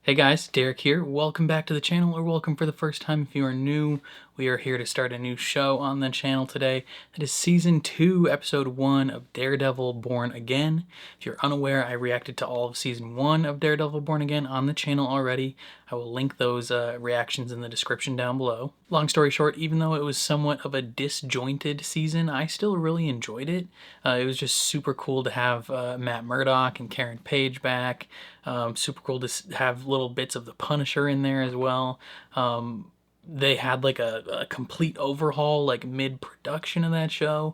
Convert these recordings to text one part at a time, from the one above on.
Hey guys, Derek here. Welcome back to the channel, or welcome for the first time if you are new. We are here to start a new show on the channel today. That is Season 2, Episode 1 of Daredevil Born Again. If you're unaware, I reacted to all of Season 1 of Daredevil Born Again on the channel already. I will link those reactions in the description down below. Long story short, even though it was somewhat of a disjointed season, I still really enjoyed it. It was just super cool to have Matt Murdock and Karen Page back. Super cool to have little bits of the Punisher in there as well. They had like a complete overhaul like mid-production of that show.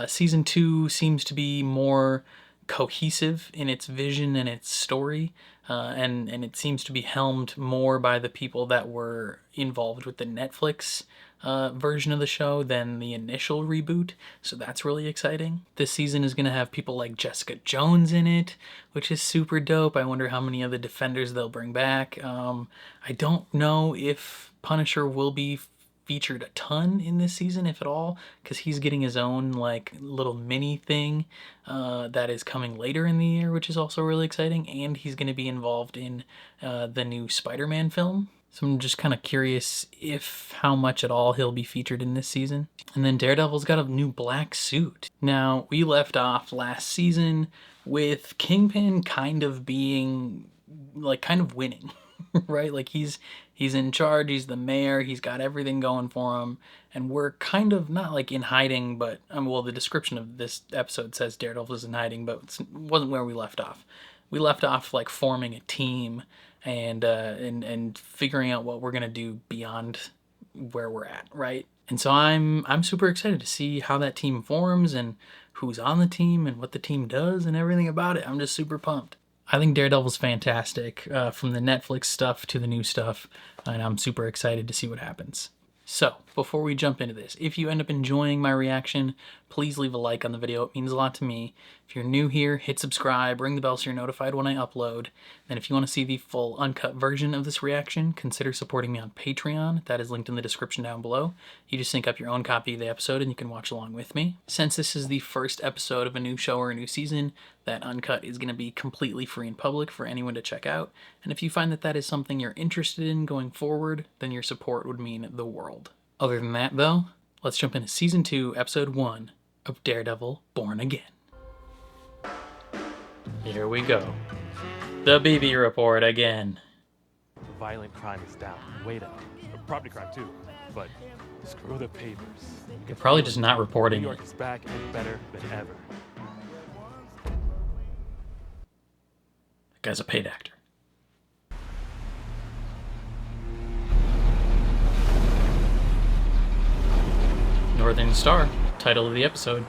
Season 2 seems to be more cohesive in its vision and its story, and it seems to be helmed more by the people that were involved with the Netflix version of the show than the initial reboot, so that's really exciting. This season is going to have people like Jessica Jones in it, which is super dope. I wonder how many of the Defenders they'll bring back. I don't know if Punisher will be featured a ton in this season, if at all, because he's getting his own like little mini thing that is coming later in the year, which is also really exciting, and he's going to be involved in the new Spider-Man film. So I'm just kind of curious if how much at all he'll be featured in this season. And then Daredevil's got a new black suit. Now, we left off last season with Kingpin kind of being like kind of winning. Right? Like he's in charge, he's the mayor, he's got everything going for him, and we're kind of not like in hiding, but well, the description of this episode says Daredevil is in hiding, but it wasn't where we left off. We left off like forming a team and figuring out what we're gonna do beyond where we're at, right? And so I'm super excited to see how that team forms and who's on the team and what the team does and everything about it. I'm just super pumped. I think Daredevil's fantastic, from the Netflix stuff to the new stuff, and I'm super excited to see what happens. So, before we jump into this, if you end up enjoying my reaction, please leave a like on the video. It means a lot to me. If you're new here, hit subscribe, ring the bell so you're notified when I upload. And if you want to see the full uncut version of this reaction, consider supporting me on Patreon. That is linked in the description down below. You just sync up your own copy of the episode and you can watch along with me. Since this is the first episode of a new show or a new season, that uncut is going to be completely free and public for anyone to check out. And if you find that that is something you're interested in going forward, then your support would mean the world. Other than that, though, let's jump into Season 2, Episode 1 of Daredevil Born Again. Here we go. The BB report again. Violent crime is down, way down. Property crime too, but screw the papers. You're probably just not reporting New York is back and better than ever. That guy's a paid actor. Northern Star, title of the episode.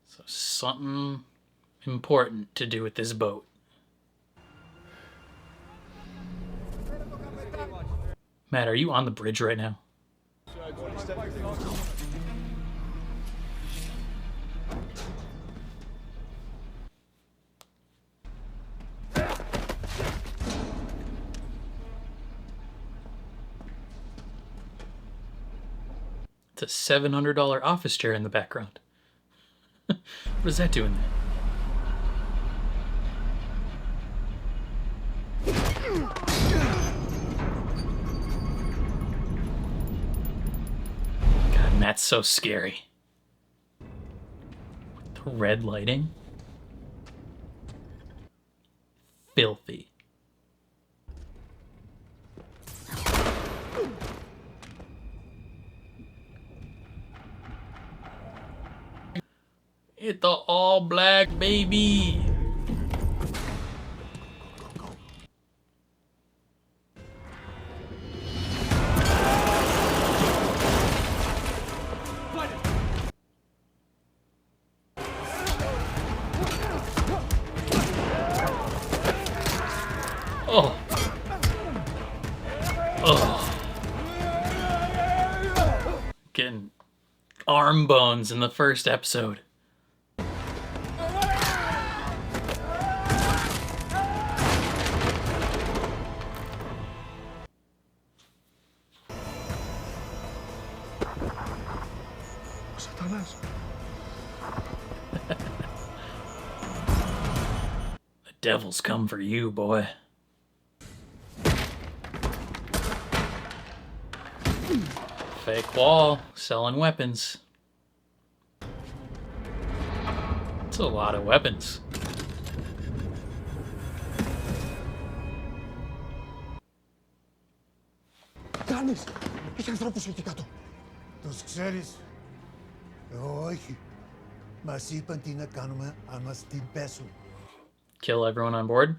So something important to do with this boat. Matt, are you on the bridge right now? It's a $700 office chair in the background. What is that doing there? God, Matt's so scary. The red lighting. Filthy. It's the all black baby. Oh. Oh. Getting arm bones in the first episode. Devil's come for you, boy. Fake wall, selling weapons. It's a lot of weapons. Κάνεις! Έχει ανθρώπους εκεί κάτω. Τους ξέρεις? Όχι. Μας είπαν τι να κάνουμε αν μας την πέσουν. Kill everyone on board.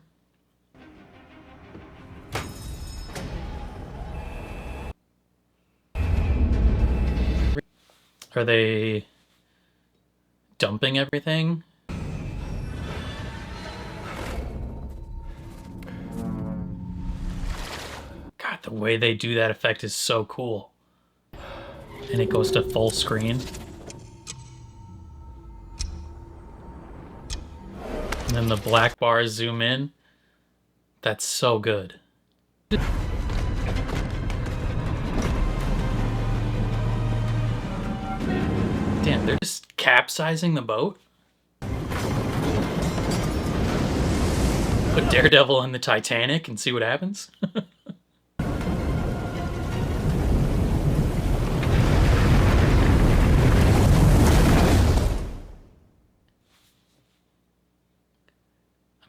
Are they dumping everything? God, the way they do that effect is so cool. And it goes to full screen. And then the black bars zoom in. That's so good. Damn, they're just capsizing the boat? Put Daredevil in the Titanic and see what happens? I'm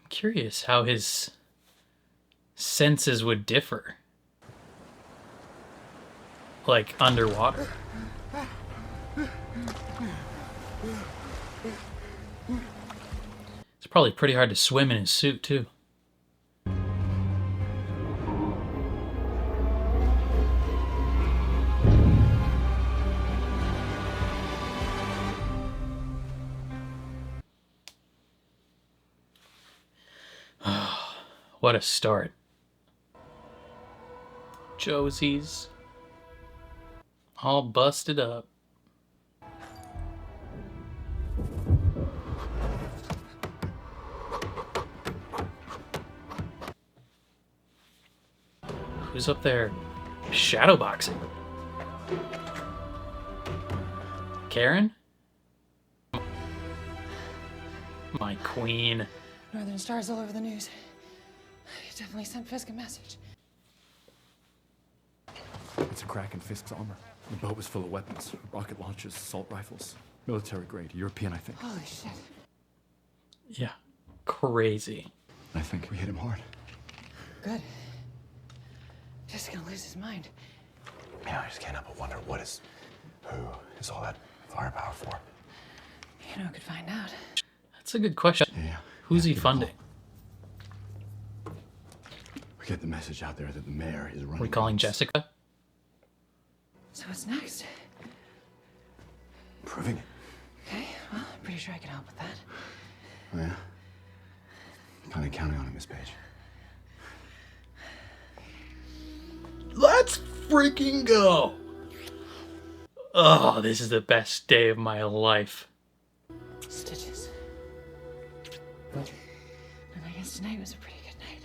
curious how his senses would differ. Like underwater. It's probably pretty hard to swim in his suit, too. What a start. Josie's all busted up. Who's up there shadowboxing? Karen? My queen. Northern Star's all over the news. You definitely sent Fisk a message. It's a crack in Fisk's armor. The boat was full of weapons, rocket launchers, assault rifles. Military grade, European, I think. Holy shit. Yeah, crazy. I think we hit him hard. Good. Just gonna lose his mind. Yeah, I just can't help but wonder who is all that firepower for? You know, I could find out. That's a good question. Yeah. Who's he give a call. funding? We get the message out there that the mayor is running. We're calling guns. Jessica? So what's next? Proving it. Okay, well, I'm pretty sure I can help with that. Oh, yeah? Kind of counting on it, Miss Page. Let's freaking go! Oh, this is the best day of my life. Stitches. And I guess tonight was a pretty good night.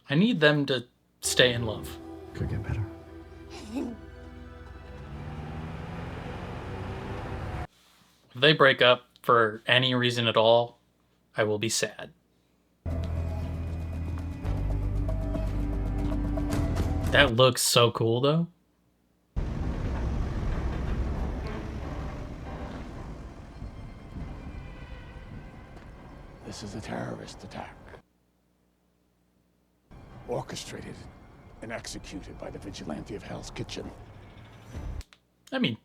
I need them to stay in love. Could get better. If they break up for any reason at all, I will be sad. That looks so cool, though. This is a terrorist attack. Orchestrated and executed by the vigilante of Hell's Kitchen. I mean,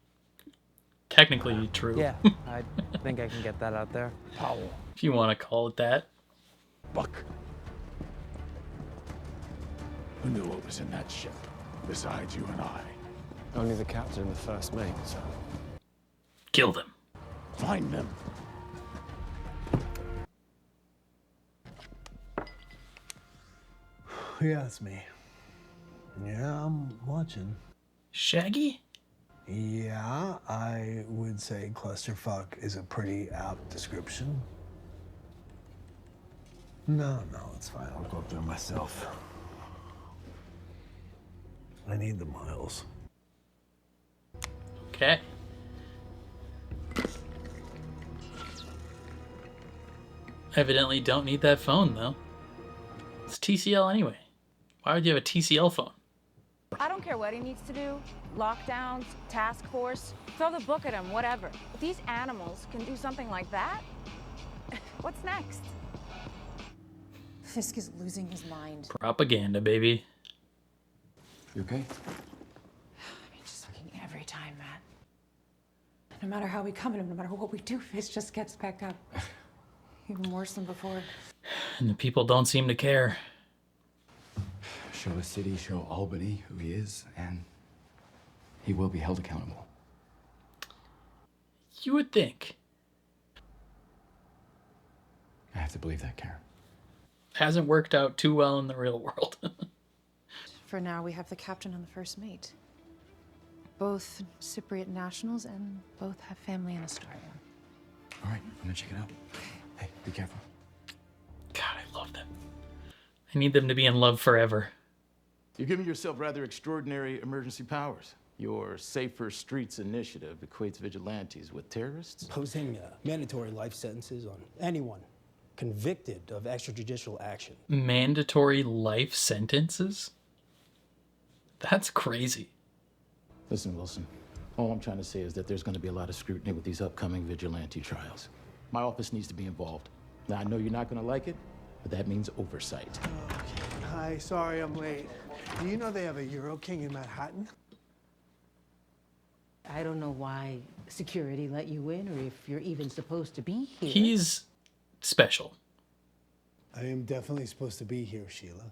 technically true. Yeah, I think I can get that out there. Powell, If you want to call it that. Buck. Who knew what was in that ship, besides you and I? Only the captain and the first mate, so... Kill them. Find them. Yeah, it's me. Yeah, I'm watching. Shaggy? Yeah, I would say clusterfuck is a pretty apt description. No, it's fine. I'll go up there myself. I need the miles. Okay. Evidently don't need that phone, though. It's TCL anyway. Why would you have a TCL phone? I don't care what he needs to do. Lockdowns, task force, throw the book at him, whatever. If these animals can do something like that, what's next? Fisk is losing his mind. Propaganda, baby. You okay? I mean, just looking every time, Matt. No matter how we come at him, no matter what we do, Fisk just gets back up. Even worse than before. And the people don't seem to care. Show the city, show Albany who he is, and he will be held accountable. You would think. I have to believe that, Karen. Hasn't worked out too well in the real world. For now, we have the captain and the first mate. Both Cypriot nationals and both have family in Astoria. All right, I'm gonna check it out. Hey, be careful. God, I love them. I need them to be in love forever. You're giving yourself rather extraordinary emergency powers. Your Safer Streets initiative equates vigilantes with terrorists? Posing mandatory life sentences on anyone convicted of extrajudicial action. Mandatory life sentences? That's crazy. Listen, Wilson, all I'm trying to say is that there's going to be a lot of scrutiny with these upcoming vigilante trials. My office needs to be involved. Now, I know you're not going to like it, but that means oversight. Hi, sorry I'm late. Do you know they have a Euro King in Manhattan? I don't know why security let you in or if you're even supposed to be here. He's special. I am definitely supposed to be here, Sheila.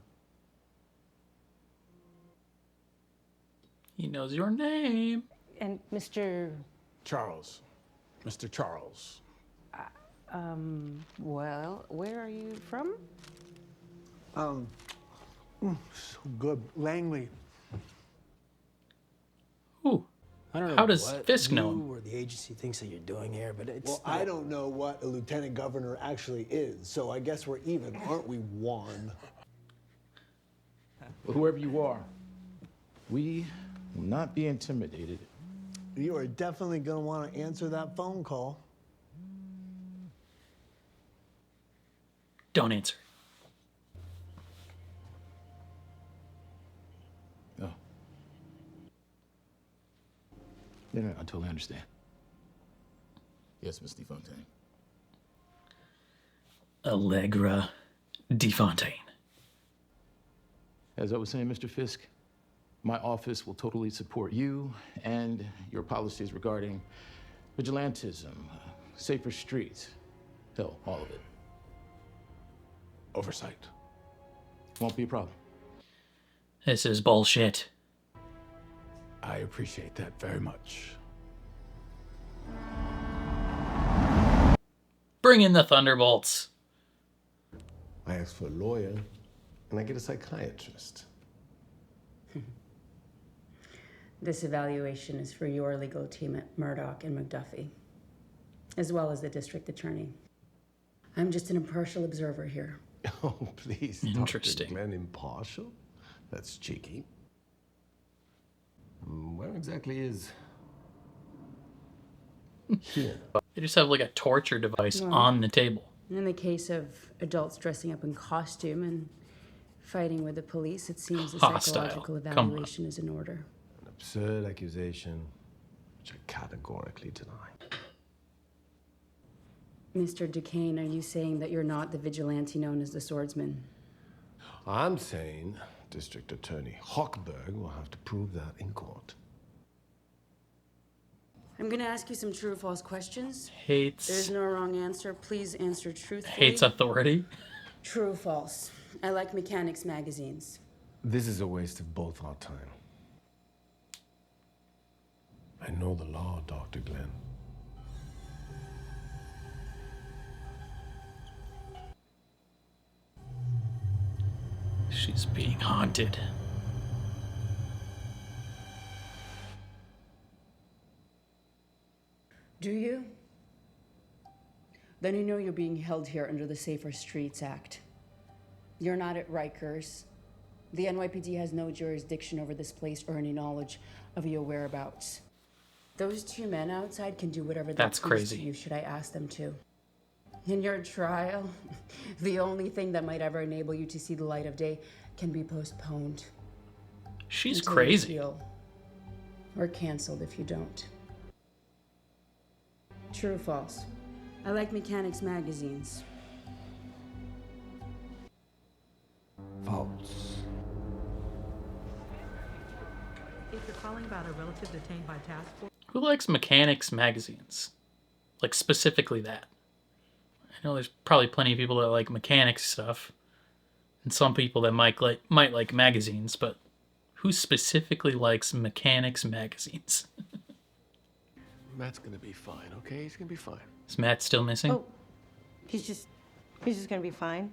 He knows your name. And Mr. Charles. Mr. Charles. Well, where are you from? So good. Langley. Ooh. I don't know How does what Fisk know you him? or the agency thinks that you're doing here, but it's Well, I don't know what a lieutenant governor actually is, so I guess we're even, aren't we, Juan? Well, whoever you are, we will not be intimidated. You are definitely going to want to answer that phone call. Don't answer. No. No, I totally understand. Yes, Miss DeFontaine. Allegra DeFontaine. As I was saying, Mr. Fisk, my office will totally support you and your policies regarding vigilantism, safer streets, hell, all of it. Oversight. Won't be a problem. This is bullshit. I appreciate that very much. Bring in the Thunderbolts. I ask for a lawyer, and I get a psychiatrist. This evaluation is for your legal team at Murdoch and McDuffie, as well as the district attorney. I'm just an impartial observer here. Oh, please, Interesting. Dr. Glenn, impartial? That's cheeky. Where exactly is... Here. They just have like a torture device on the table. In the case of adults dressing up in costume and fighting with the police, it seems the Hostile. psychological Come on. evaluation is in order. An absurd accusation, which I categorically deny. Mr. Duquesne, are you saying that you're not the vigilante known as the swordsman? I'm saying District Attorney Hochberg will have to prove that in court. I'm gonna ask you some true or false questions. Hates There's no wrong answer. Please answer truthfully. hates authority. True or false? I like mechanics magazines. This is a waste of both our time. I know the law, Dr. Glenn. She's being haunted. Do you? Then you know you're being held here under the Safer Streets Act. You're not at Rikers. The NYPD has no jurisdiction over this place or any knowledge of your whereabouts. Those two men outside can do whatever they That's please crazy. to you should I ask them to. In your trial, the only thing that might ever enable you to see the light of day can be postponed. She's until you crazy. heal, or canceled if you don't. True or false? I like mechanics magazines. False. If you're calling about a relative detained by task force. Who likes mechanics magazines? Like, specifically that. I know there's probably plenty of people that like mechanics stuff, and some people that might like magazines, but who specifically likes mechanics magazines? Matt's gonna be fine, okay? He's gonna be fine. Is Matt still missing? Oh, he's just gonna be fine.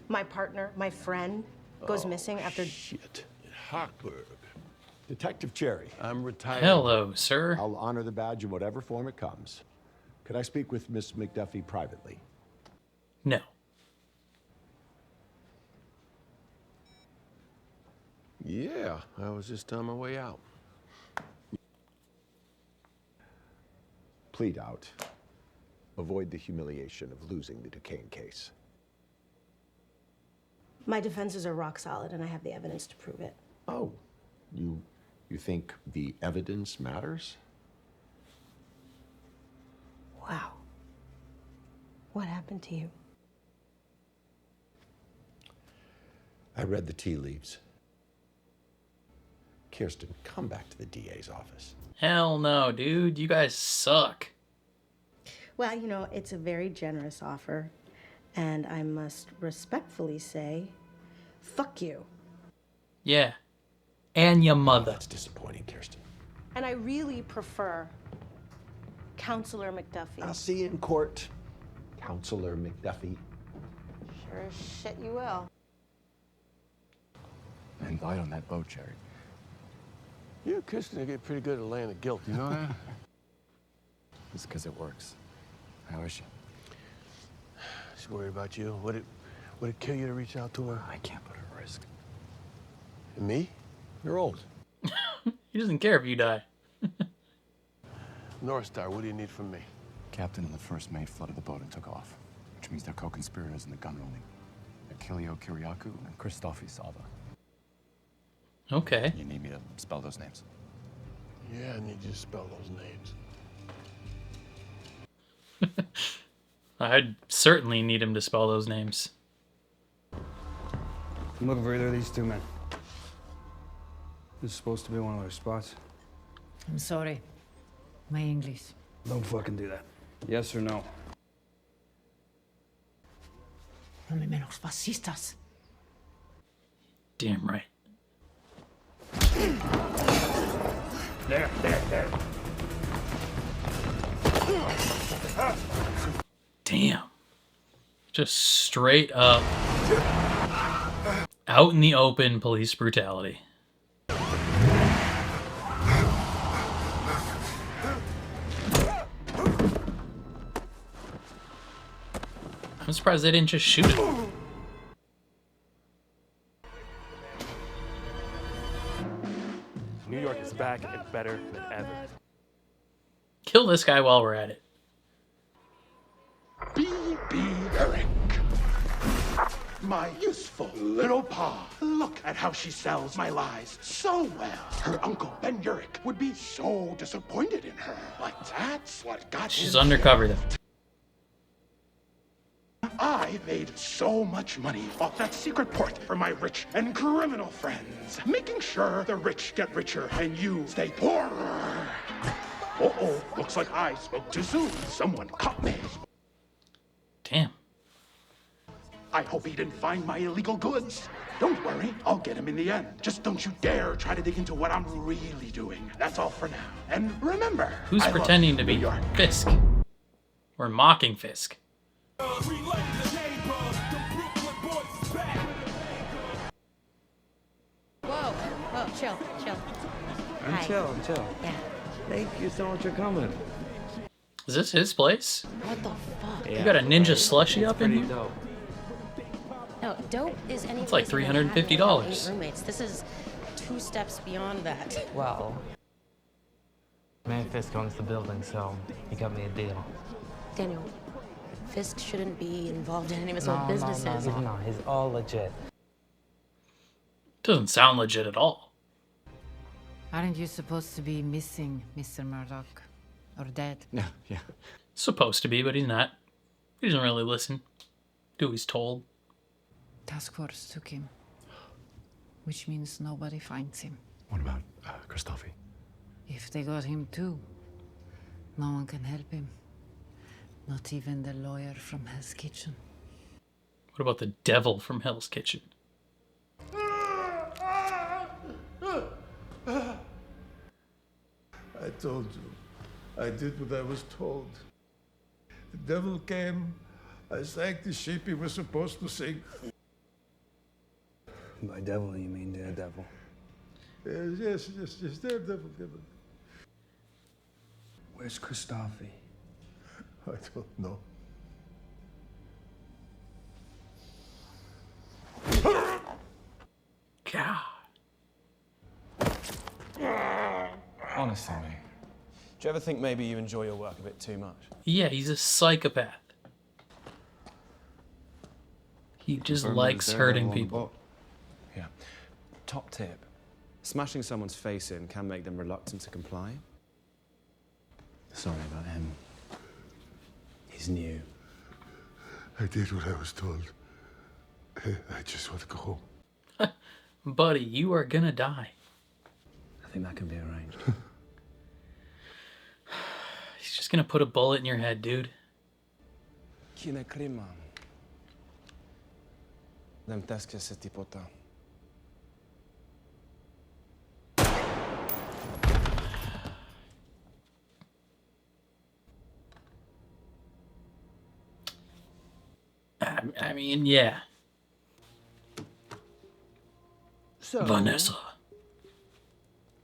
My partner, my friend, goes missing after. Shit. Hochberg. Detective Cherry. I'm retired. Hello, sir. I'll honor the badge in whatever form it comes. Could I speak with Miss McDuffie privately? No. Yeah, I was just on my way out. Plead out. Avoid the humiliation of losing the Duquesne case. My defenses are rock solid, and I have the evidence to prove it. Oh, you think the evidence matters? Wow. What happened to you? I read the tea leaves. Kirsten, come back to the DA's office. Hell no, dude. You guys suck. Well, you know, it's a very generous offer, and I must respectfully say, fuck you. Yeah. And your mother. That's disappointing, Kirsten. And I really prefer Counselor McDuffie. I'll see you in court, Counselor McDuffie. Sure as shit you will. And light on that boat, Cherry. You and Kirsten get pretty good at laying the guilt, you know that? It's because it works. How is she? She's worried about you. Would it kill you to reach out to her? I can't put her at risk. And me? You're old. He doesn't care if you die. North Star, what do you need from me? Captain and the first mate flooded the boat and took off, which means they're co-conspirators in the gun rolling. Achilleo Kiriakou and Christofi Salva. Okay. You need me to spell those names? Yeah, I need you to spell those names. I'd certainly need him to spell those names. I'm looking for either of these two men. This is supposed to be one of their spots. I'm sorry. My English. Don't fucking do that. Yes or no? No me menos fascistas. Damn right. There. Damn. Just straight up out in the open police brutality. I'm surprised they didn't just shoot him. New York is back and better than ever. Kill this guy while we're at it. B.B. Eric. My useful little paw. Look at how she sells my lies so well. Her uncle, Ben Urich, would be so disappointed in her. But that's what got She's him undercover though. I made so much money off that secret port for my rich and criminal friends, making sure the rich get richer and you stay poorer. Uh-oh, looks like I spoke too soon. Someone caught me. Damn. I hope he didn't find my illegal goods. Don't worry, I'll get him in the end. Just don't you dare try to dig into what I'm really doing. That's all for now. And remember, Who's I love pretending to New be York. Fisk? Or mocking Fisk? Whoa, chill. I'm chill. Yeah. Thank you so much for coming. Is this his place? What the fuck? You got a ninja slushy up in here? Dope. No, dope is any. It's like place I'm gonna have with $350. 8 roommates. This is 2 steps beyond that. Well, Mayor Fisk owns the building, so he got me a deal. Daniel, Fisk shouldn't be involved in any of his old businesses. No, he's all legit. Doesn't sound legit at all. Aren't you supposed to be missing, Mr. Murdoch? Or dead? Yeah. Supposed to be, but he's not. He doesn't really listen. Do what he's told. Task Force took him. Which means nobody finds him. What about Christophe? If they got him too, no one can help him. Not even the lawyer from Hell's Kitchen. What about the devil from Hell's Kitchen? I told you. I did what I was told. The devil came. I sang the sheep he was supposed to sing. By devil, you mean Daredevil. Yes, Daredevil. Where's Christophe? I don't know. God. Honestly, mate. Do you ever think maybe you enjoy your work a bit too much? Yeah, he's a psychopath. He just likes hurting people. Yeah. Top tip. Smashing someone's face in can make them reluctant to comply. Sorry about him. He's new. I did what I was told. I just want to go home. Buddy, you are gonna die. I think that can be arranged. He's just gonna put a bullet in your head, dude. Kine krima. Nem teske se tipota. I mean, yeah. So, Vanessa.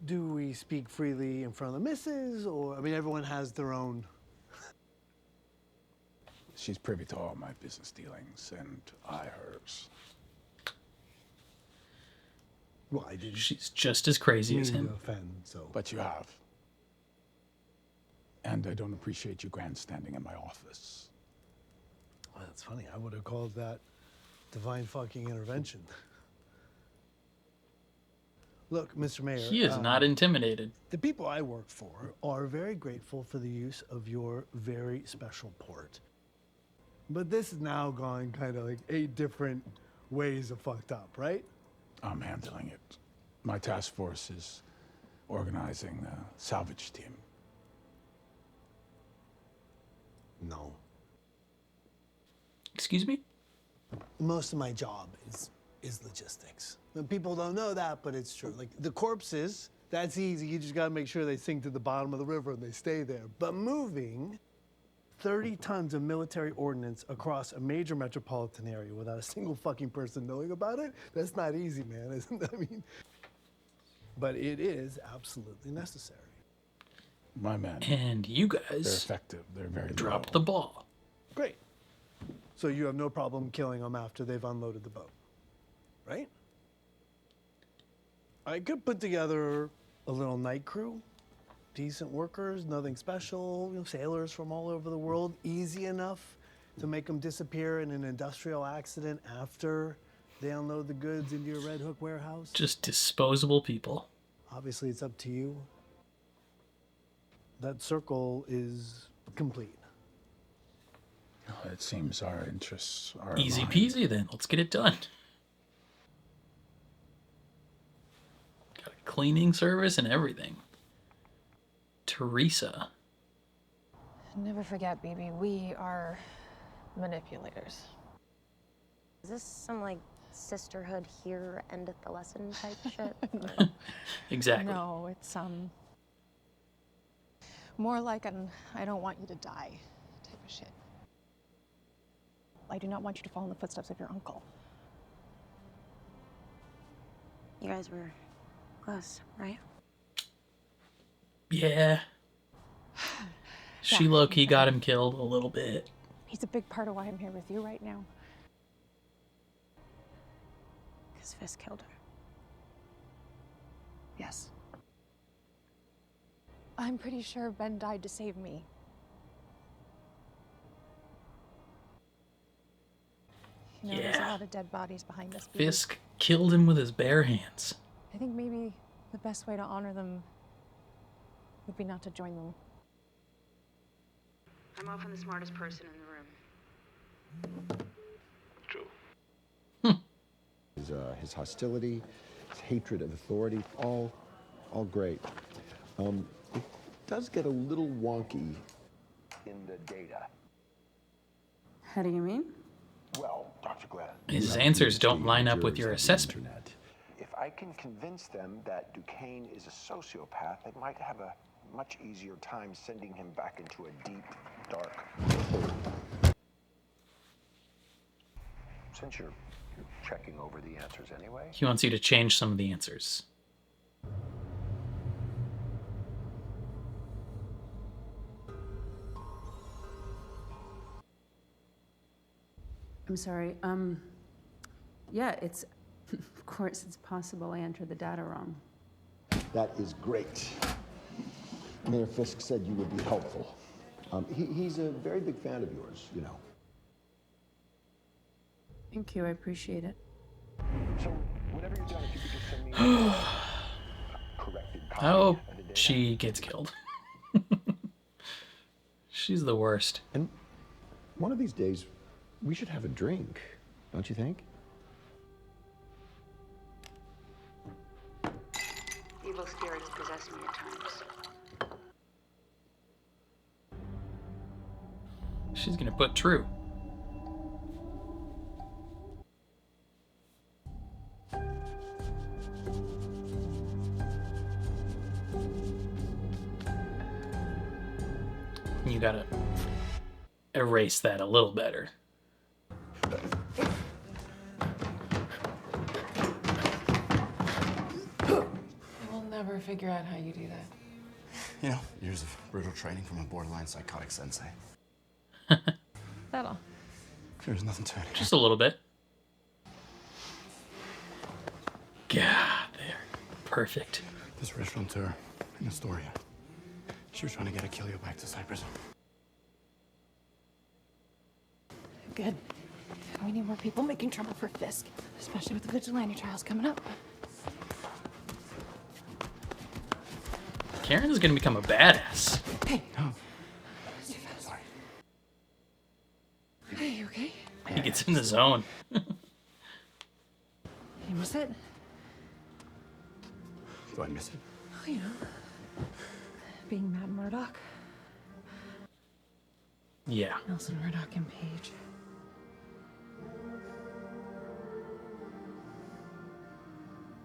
do we speak freely in front of the missus, or, I mean, everyone has their own... She's privy to all my business dealings, and I hers. Well, I didn't She's just as crazy as mean him. to offend, so... But you have. And I don't appreciate you grandstanding in my office. Well, that's funny. I would have called that divine fucking intervention. Look, Mr. Mayor... He is not intimidated. The people I work for are very grateful for the use of your very special port. But this is now gone kind of like 8 different ways of fucked up, right? I'm handling it. My task force is organizing the salvage team. No. Excuse me? Most of my job is logistics. And people don't know that, but it's true. Like the corpses, that's easy. You just gotta make sure they sink to the bottom of the river and they stay there. But moving 30 tons of military ordnance across a major metropolitan area without a single fucking person knowing about it, that's not easy, man, isn't it? I mean, but it is absolutely necessary. My men. And you guys... They're effective. They're very dropped low. the ball. Great. So you have no problem killing them after they've unloaded the boat, right? I could put together a little night crew. Decent workers, nothing special, you know, sailors from all over the world. Easy enough to make them disappear in an industrial accident after they unload the goods into your Red Hook warehouse. Just disposable people. Obviously, it's up to you. That circle is complete. Oh, it seems our interests are Easy aligned. peasy then. Let's get it done. Got a cleaning service and everything. Teresa. Never forget, baby, we are manipulators. Is this some, like, sisterhood here, end of the lesson type shit? Exactly. No, it's, more like an I don't want you to die type of shit. I do not want you to follow in the footsteps of your uncle. You guys were close, right? Yeah. She low-key got him killed a little bit. He's a big part of why I'm here with you right now. Because Fisk killed her. Yes. I'm pretty sure Ben died to save me. You know, there's a Yeah. lot of dead bodies behind us. Peter. Fisk killed him with his bare hands. I think maybe the best way to honor them would be not to join them. I'm often the smartest person in the room. His hostility, his hatred of authority, all great. It does get a little wonky in the data. How do you mean? Well, Dr. Glenn. His answers don't line up with your assessment. If I can convince them that Duquesne is a sociopath, they might have a much easier time sending him back into a deep, dark hole. Since you're checking over the answers anyway. He wants you to change some of the answers. I'm sorry. Yeah, it's, of course, it's possible I entered the data wrong. That is great. Mayor Fisk said you would be helpful. He's a very big fan of yours, you know. Thank you, I appreciate it. So, whenever you're done, if you could just send me a corrected copy. I hope she gets killed. She's the worst. And one of these days, we should have a drink, don't you think? Evil spirits possess me at times. She's gonna put true. You gotta erase that a little better. We'll never figure out how you do that. You know, years of brutal training from a borderline psychotic sensei. That all. There's nothing to it. Just a little bit. God, there. Perfect. This restaurateur in Astoria. She was trying to get Achilleo back to Cyprus. Good. We need more people making trouble for Fisk, especially with the vigilante trials coming up. Karen is gonna become a badass. Hey. It's too fast. Sorry. Hey, you okay? He gets in the zone. You miss it? Do I miss it? Oh, you know, being Matt Murdock. Yeah. Nelson Murdock and Paige.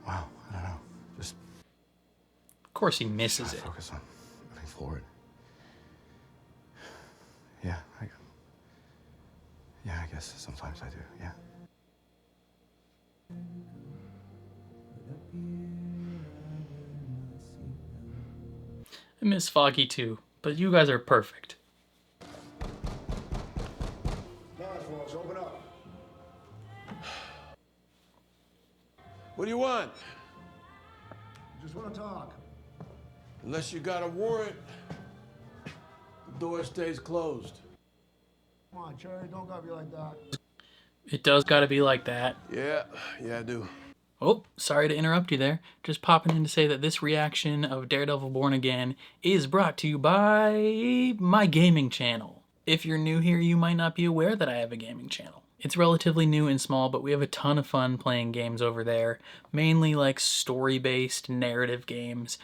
Wow, I don't know. Just Of course he misses it. focus on moving forward. Yeah, I guess sometimes I do, yeah. I miss Foggy too, but you guys are perfect. Waffles, open up. What do you want? Just want to talk. Unless you got a warrant, the door stays closed. Come on, Cherry, don't gotta be like that. It does gotta be like that. Yeah, I do. Oh, sorry to interrupt you there. Just popping in to say that this reaction of Daredevil Born Again is brought to you by my gaming channel. If you're new here, you might not be aware that I have a gaming channel. It's relatively new and small, but we have a ton of fun playing games over there, mainly like story-based narrative games.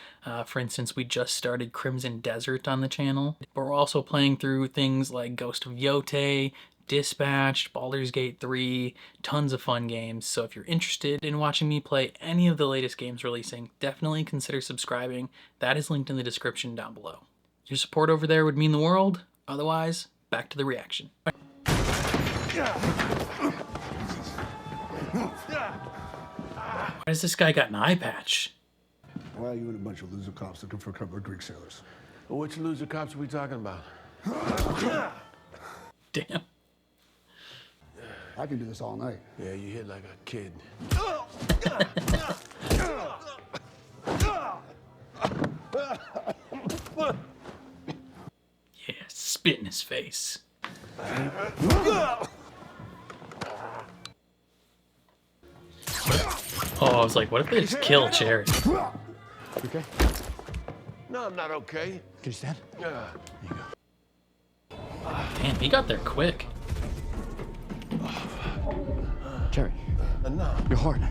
For instance, we just started Crimson Desert on the channel, but we're also playing through things like Ghost of Yotei, Dispatched, Baldur's Gate 3, tons of fun games. So if you're interested in watching me play any of the latest games releasing, definitely consider subscribing. That is linked in the description down below. Your support over there would mean the world. Otherwise, back to the reaction. Why does this guy got an eye patch? Why are you and a bunch of loser cops looking for a couple of Greek sailors? Well, which loser cops are we talking about? Damn. I can do this all night. Yeah, you hit like a kid. Yeah, spit in his face. Oh, I was like, what if they just kill Cherry? Okay? No, I'm not okay. Can you stand? Damn, he got there quick. Jerry, No. your heart.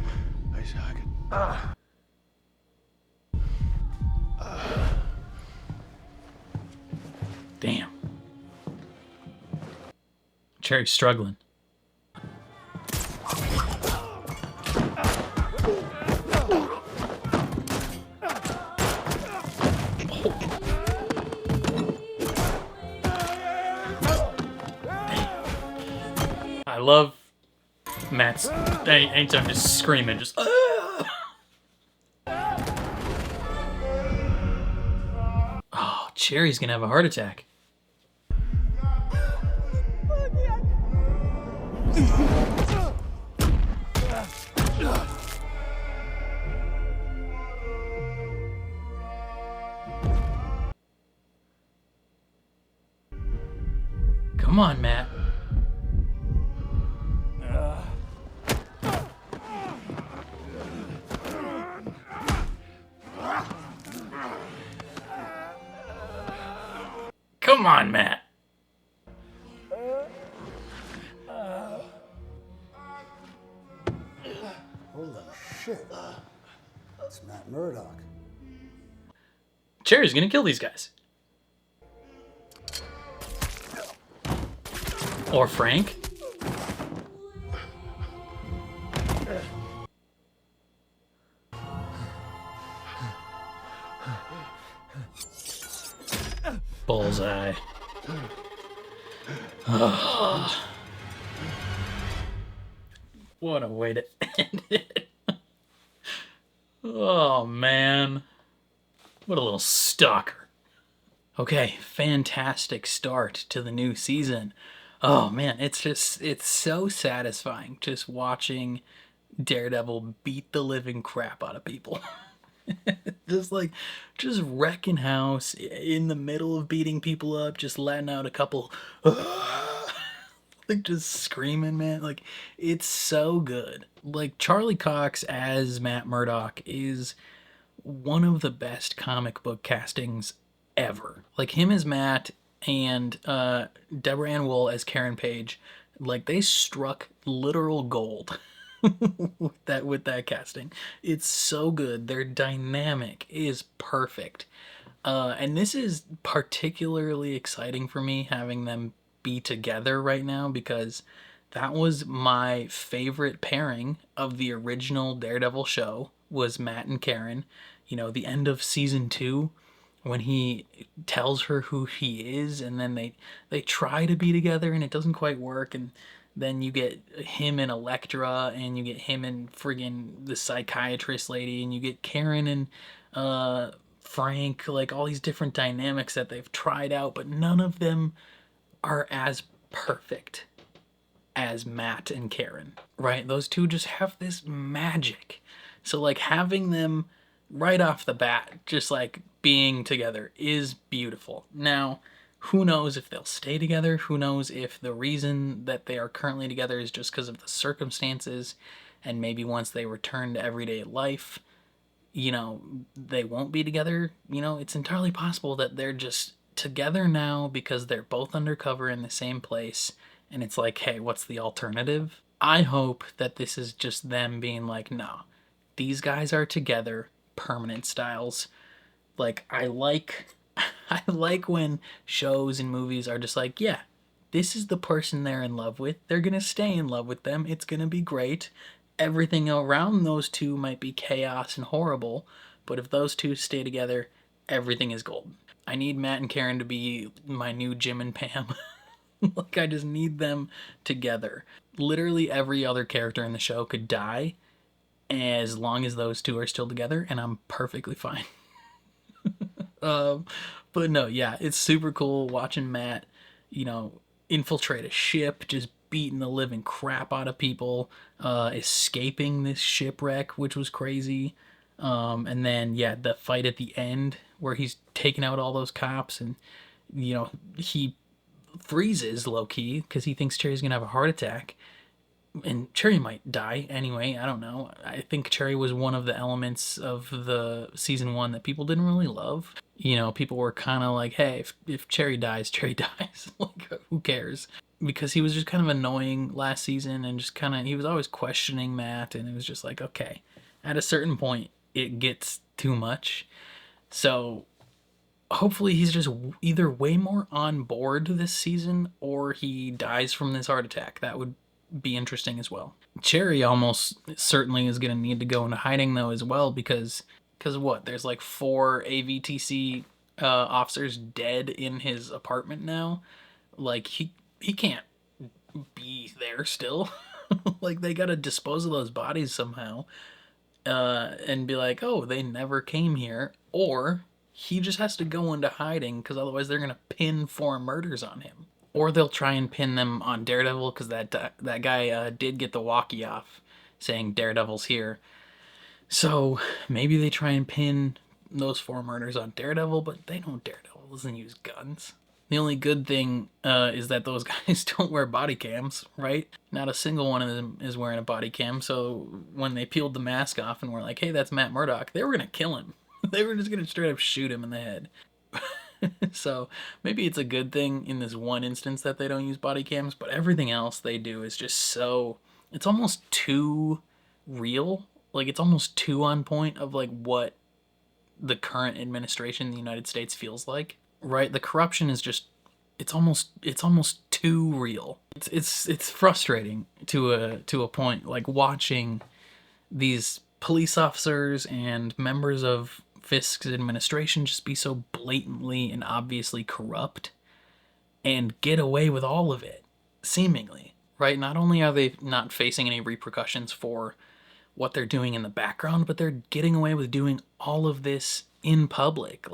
Damn. Cherry's struggling. I love Matt's anytime just screaming, just oh, Cherry's gonna have a heart attack. Come on, Matt. Come on, Matt. Holy shit. It's Matt Murdock. Cherry's gonna kill these guys. Or Frank. Bullseye. Oh. What a way to end it. Oh, man. What a little stalker. Okay, fantastic start to the new season. Oh, man, it's so satisfying just watching Daredevil beat the living crap out of people. just wrecking house in the middle of beating people up, just letting out a couple like just screaming, man. Like, it's so good. Like, Charlie Cox as Matt Murdock is one of the best comic book castings ever. Like, him as Matt and Deborah Ann Wool as Karen Page, like, they struck literal gold. with that casting. It's so good. Their dynamic is perfect. And this is particularly exciting for me, having them be together right now, because that was my favorite pairing of the original Daredevil show, was Matt and Karen. You know, the end of season 2, when he tells her who he is, and then they try to be together and it doesn't quite work, and then you get him and Elektra, and you get him and friggin' the psychiatrist lady, and you get Karen and Frank, like all these different dynamics that they've tried out, but none of them are as perfect as Matt and Karen, right? Those two just have this magic. So like having them right off the bat, just like being together, is beautiful. Now, who knows if they'll stay together? Who knows if the reason that they are currently together is just because of the circumstances, and maybe once they return to everyday life, you know, they won't be together. You know, it's entirely possible that they're just together now because they're both undercover in the same place, and it's like, hey, what's the alternative? I hope that this is just them being like, no, these guys are together, permanent styles. Like, I like when shows and movies are just like, yeah, this is the person they're in love with. They're gonna stay in love with them. It's gonna be great. Everything around those two might be chaos and horrible, but if those two stay together, everything is golden. I need Matt and Karen to be my new Jim and Pam. Like, I just need them together. Literally every other character in the show could die as long as those two are still together, and I'm perfectly fine. But no, yeah, it's super cool watching Matt, you know, infiltrate a ship, just beating the living crap out of people, escaping this shipwreck, which was crazy. And then, yeah, the fight at the end where he's taking out all those cops, and, you know, he freezes low-key because he thinks Cherry's gonna have a heart attack. and Cherry might die anyway. I don't know. I think Cherry was one of the elements of the season 1 that people didn't really love. You know, people were kind of like, hey, if Cherry dies, Cherry dies. Like, who cares? Because he was just kind of annoying last season, and just kind of, he was always questioning Matt, and it was just like, okay, at a certain point, it gets too much. So hopefully he's just either way more on board this season, or he dies from this heart attack. That would be interesting as well. Cherry almost certainly is going to need to go into hiding though as well, because what, there's like 4 AVTC officers dead in his apartment now. Like, he can't be there still. Like, they gotta dispose of those bodies somehow, and be like, oh, they never came here. Or he just has to go into hiding, because otherwise they're gonna pin 4 murders on him. Or they'll try and pin them on Daredevil, because that guy did get the walkie off saying Daredevil's here. So maybe they try and pin those 4 murders on Daredevil, but they know Daredevil doesn't use guns. The only good thing is that those guys don't wear body cams, right? Not a single one of them is wearing a body cam. So when they peeled the mask off and were like, hey, that's Matt Murdock, they were going to kill him. They were just going to straight up shoot him in the head. So maybe it's a good thing in this one instance that they don't use body cams, but everything else they do is just so, it's almost too real. Like, it's almost too on point of like what the current administration in the United States feels like, right? The corruption is just, it's almost too real. It's frustrating to a point, like watching these police officers and members of Fisk's administration just be so blatantly and obviously corrupt and get away with all of it, seemingly, right? Not only are they not facing any repercussions for what they're doing in the background, but they're getting away with doing all of this in public.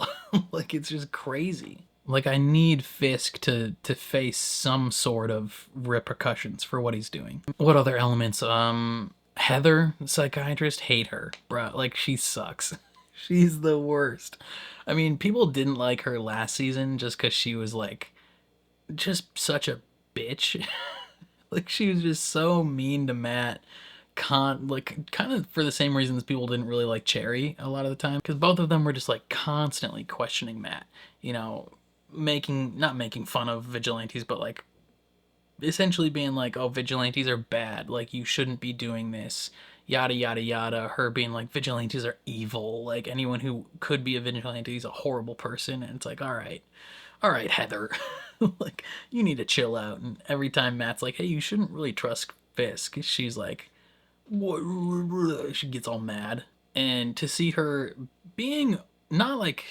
Like, it's just crazy. Like, I need Fisk to face some sort of repercussions for what he's doing. What other elements? Heather, the psychiatrist, hate her, bruh. Like, she sucks. She's the worst. I mean, people didn't like her last season just because she was like, just such a bitch. Like, she was just so mean to Matt. Like, kind of for the same reasons people didn't really like Cherry a lot of the time, because both of them were just like constantly questioning Matt, you know, not making fun of vigilantes, but like essentially being like, oh, vigilantes are bad, like you shouldn't be doing this, yada yada yada. Her being like, vigilantes are evil, like anyone who could be a vigilante is a horrible person. And it's like, all right Heather, like, you need to chill out. And every time Matt's like, hey, you shouldn't really trust Fisk, she's like, what? She gets all mad. And to see her being not like,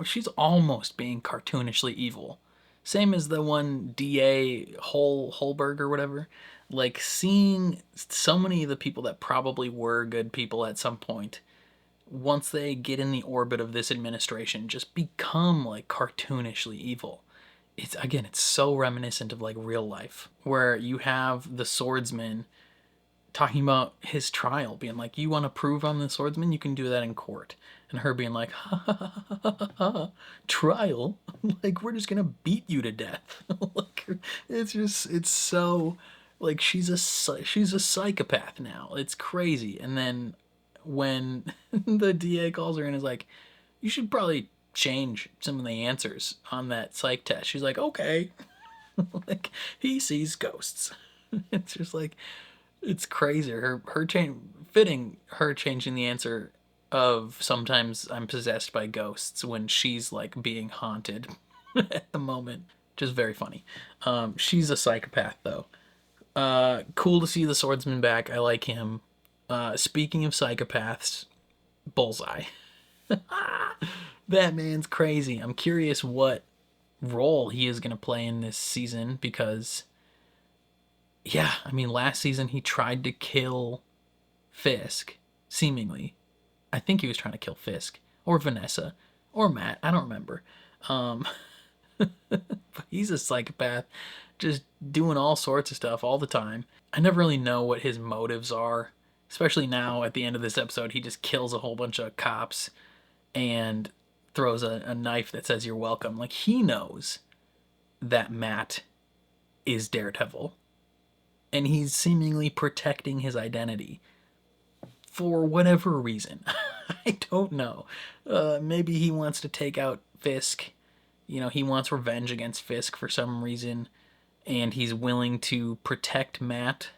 she's almost being cartoonishly evil, same as the one DA Holberg or whatever. Like, seeing so many of the people that probably were good people at some point, once they get in the orbit of this administration, just become like cartoonishly evil. It's, again, it's so reminiscent of like real life, where you have the swordsman talking about his trial, being like, you want to prove I'm the swordsman? You can do that in court. And her being like, ha ha ha ha ha, ha. Trial? Like, we're just gonna beat you to death. Like, it's just, it's so, like, she's a psychopath now. It's crazy. And then when the DA calls her and is like, you should probably change some of the answers on that psych test, she's like, okay. Like, he sees ghosts. It's just like, it's crazy. Her changing the answer of sometimes I'm possessed by ghosts when she's like being haunted at the moment. Just very funny. She's a psychopath though. Cool to see the swordsman back. I like him. Speaking of psychopaths, Bullseye. That man's crazy. I'm curious what role he is going to play in this season, because yeah, I mean, last season he tried to kill Fisk, seemingly. I think he was trying to kill Fisk, or Vanessa, or Matt, I don't remember. But he's a psychopath, just doing all sorts of stuff all the time. I never really know what his motives are, especially now at the end of this episode. He just kills a whole bunch of cops and throws a knife that says you're welcome. Like, he knows that Matt is Daredevil. and he's seemingly protecting his identity for whatever reason. I don't know. Maybe he wants to take out Fisk. You know, he wants revenge against Fisk for some reason, and he's willing to protect Matt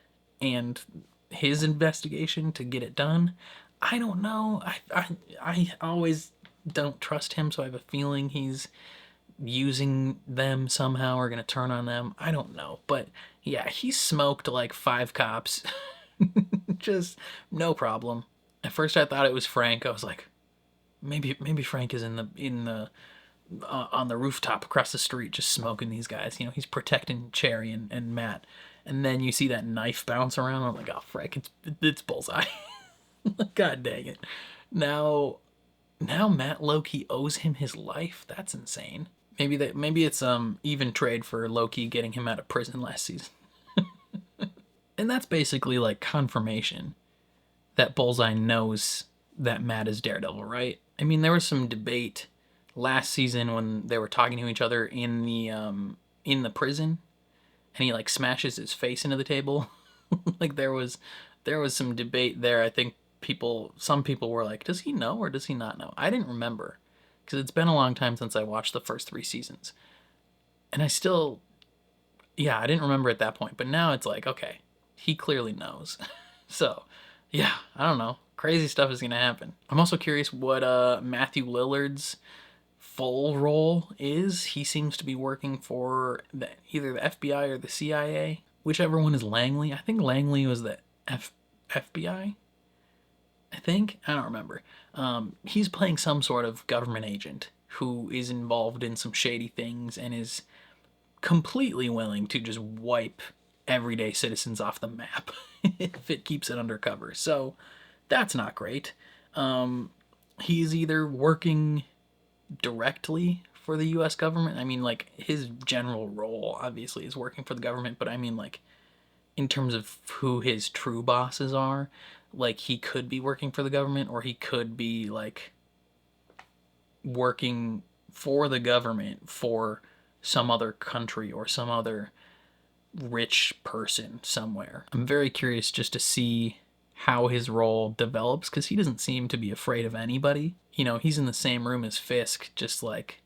and his investigation to get it done. I don't know. I always don't trust him, so I have a feeling he's using them somehow or gonna turn on them. I don't know. But yeah, he smoked like 5 cops. Just no problem. At first I thought it was Frank. I was like, maybe Frank is in the on the rooftop across the street just smoking these guys. You know, he's protecting Cherry and Matt. And then you see that knife bounce around. I'm like, oh, Frank, it's Bullseye. God dang it. Now Matt Loki owes him his life. That's insane. Maybe it's even trade for Loki getting him out of prison last season. And that's basically like confirmation that Bullseye knows that Matt is Daredevil, right? I mean, there was some debate last season when they were talking to each other in the prison, and he like smashes his face into the table. Like there was some debate there. I think some people were like, does he know or does he not know? I didn't remember because it's been a long time since I watched the first 3 seasons. And I didn't remember at that point, but now it's like, okay, he clearly knows. So, yeah, I don't know. Crazy stuff is going to happen. I'm also curious what Matthew Lillard's full role is. He seems to be working for either the FBI or the CIA, whichever one is Langley. I think Langley was the FBI. I don't remember. He's playing some sort of government agent who is involved in some shady things and is completely willing to just wipe everyday citizens off the map if it keeps it undercover. So that's not great. He's either working directly for the US government. I mean, like, his general role obviously is working for the government, but I mean, like, in terms of who his true bosses are, like, he could be working for the government, or he could be like working for the government for some other country or some other rich person somewhere. I'm very curious just to see how his role develops, because he doesn't seem to be afraid of anybody. You know, he's in the same room as Fisk, just like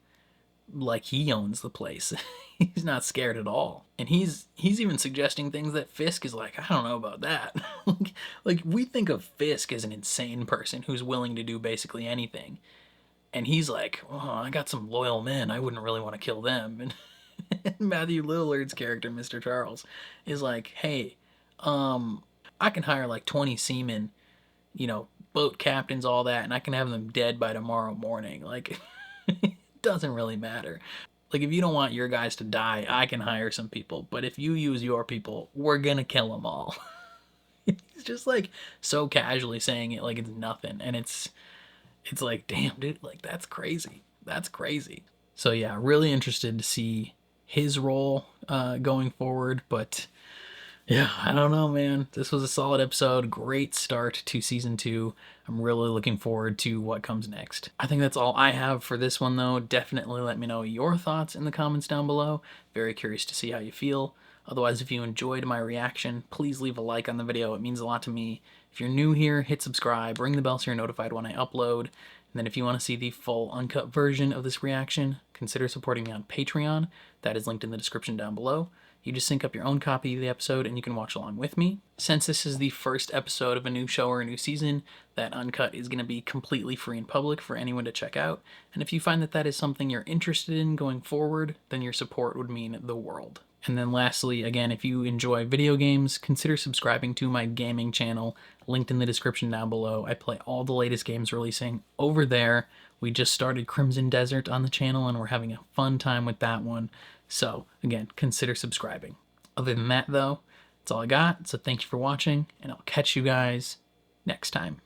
he owns the place. He's not scared at all. And he's even suggesting things that Fisk is like, I don't know about that. like we think of Fisk as an insane person who's willing to do basically anything. And he's like, oh, I got some loyal men. I wouldn't really want to kill them. And Matthew Lillard's character, Mr. Charles, is like, hey, I can hire like 20 seamen, you know, boat captains, all that, and I can have them dead by tomorrow morning. Like, it doesn't really matter. Like, if you don't want your guys to die, I can hire some people. But if you use your people, we're gonna kill them all. He's just like so casually saying it like it's nothing. And it's like, damn, dude, like that's crazy. That's crazy. So yeah, really interested to see his role going forward. But yeah, I don't know, man. This was a solid episode. Great start to season 2. I'm really looking forward to what comes next. I think that's all I have for this one, though. Definitely let me know your thoughts in the comments down below. Very curious to see how you feel. Otherwise, if you enjoyed my reaction, please leave a like on the video. It means a lot to me. If you're new here, hit subscribe, ring the bell so you're notified when I upload. And then if you want to see the full uncut version of this reaction, consider supporting me on Patreon. That is linked in the description down below. You just sync up your own copy of the episode and you can watch along with me. Since this is the first episode of a new show or a new season, that uncut is going to be completely free and public for anyone to check out. And if you find that that is something you're interested in going forward, then your support would mean the world. And then lastly, again, if you enjoy video games, consider subscribing to my gaming channel, linked in the description down below. I play all the latest games releasing over there. We just started Crimson Desert on the channel and we're having a fun time with that one. So again, consider subscribing. Other than that though, that's all I got. So thank you for watching and I'll catch you guys next time.